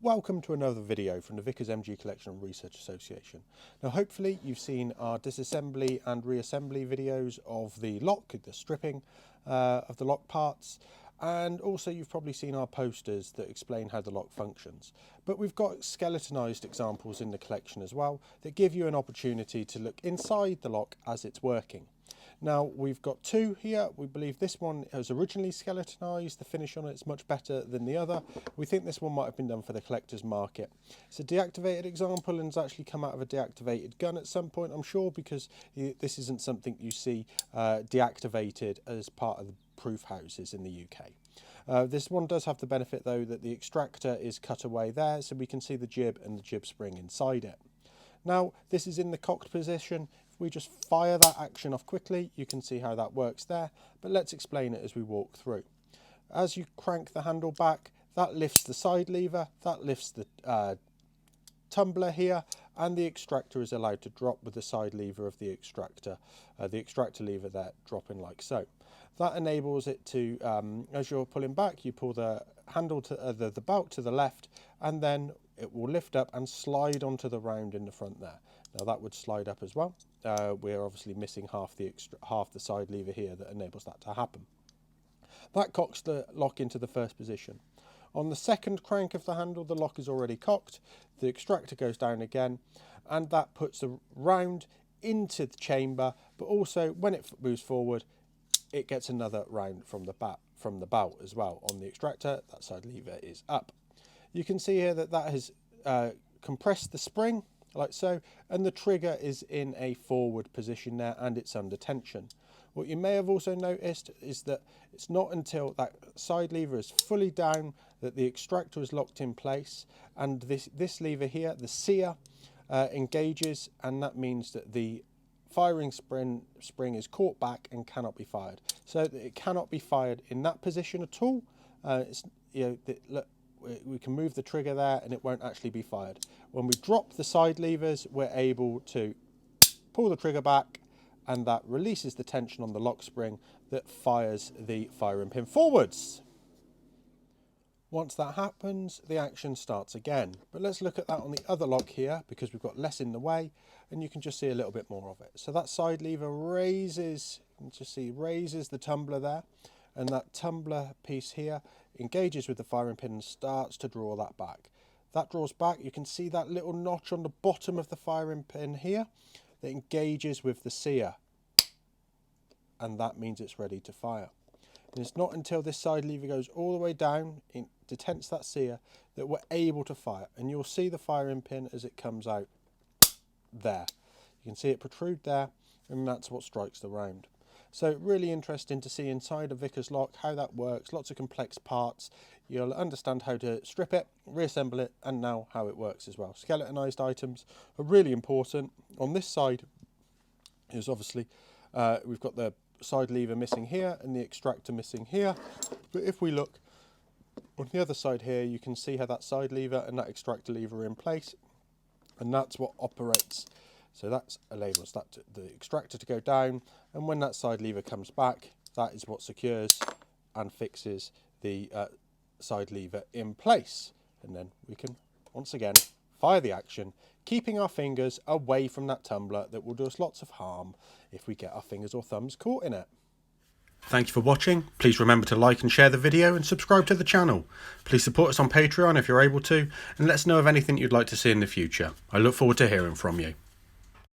Welcome to another video from the Vickers MG Collection and Research Association. Now hopefully you've seen our disassembly and reassembly videos of the lock, the stripping of the lock parts, and also you've probably seen our posters that explain how the lock functions. But we've got skeletonized examples in the collection as well that give you an opportunity to look inside the lock as it's working. Now we've got two here. We believe this one was originally skeletonized. The finish on it is much better than the other. We think this one might have been done for the collector's market. It's a deactivated example and it's actually come out of a deactivated gun at some point, I'm sure, because this isn't something you see deactivated as part of the proof houses in the UK. This one does have the benefit though that the extractor is cut away there, so we can see the jib and the jib spring inside it. Now this is in the cocked position. We just fire that action off quickly. You can see how that works there, but let's explain it as we walk through. As you crank the handle back, that lifts the side lever, that lifts the tumbler here, and the extractor is allowed to drop with the side lever of the extractor lever there dropping like so. That enables it to, as you're pulling back, you pull the handle to the belt to the left, and then it will lift up and slide onto the round in the front there. Now that would slide up as well. We're obviously missing half the side lever here that enables that to happen. That cocks the lock into the first position. On the second crank of the handle, the lock is already cocked. The extractor goes down again, and that puts the round into the chamber, but also when it moves forward, it gets another round from the belt as well. On the extractor, that side lever is up. You can see here that that has compressed the spring like so, and the trigger is in a forward position there and it's under tension. What you may have also noticed is that it's not until that side lever is fully down that the extractor is locked in place, and this lever here, the sear, engages, and that means that the firing spring is caught back and cannot be fired. So it cannot be fired in that position at all. Look, we can move the trigger there and it won't actually be fired. When we drop the side levers, we're able to pull the trigger back, and that releases the tension on the lock spring that fires the firing pin forwards. Once that happens, the action starts again. But let's look at that on the other lock here, because we've got less in the way and you can just see a little bit more of it. So that side lever raises, you can just see, raises the tumbler there, and that tumbler piece here engages with the firing pin and starts to draw that back. That draws back. You can see that little notch on the bottom of the firing pin here that engages with the sear, and that means it's ready to fire. And it's not until this side lever goes all the way down, detents that sear, that we're able to fire. And you'll see the firing pin as it comes out there. You can see it protrude there, and that's what strikes the round. So really interesting to see inside a Vickers lock how that works. Lots of complex parts. You'll understand how to strip it, reassemble it, and now how it works as well. Skeletonized items are really important. On this side is obviously we've got the side lever missing here and the extractor missing here. But if we look on the other side here, you can see how that side lever and that extractor lever are in place, and that's what operates. So that enables the extractor to go down, and when that side lever comes back, that is what secures and fixes the side lever in place. And then we can, once again, fire the action, keeping our fingers away from that tumbler that will do us lots of harm if we get our fingers or thumbs caught in it. Thank you for watching. Please remember to like and share the video and subscribe to the channel. Please support us on Patreon if you're able to, and let us know of anything you'd like to see in the future. I look forward to hearing from you.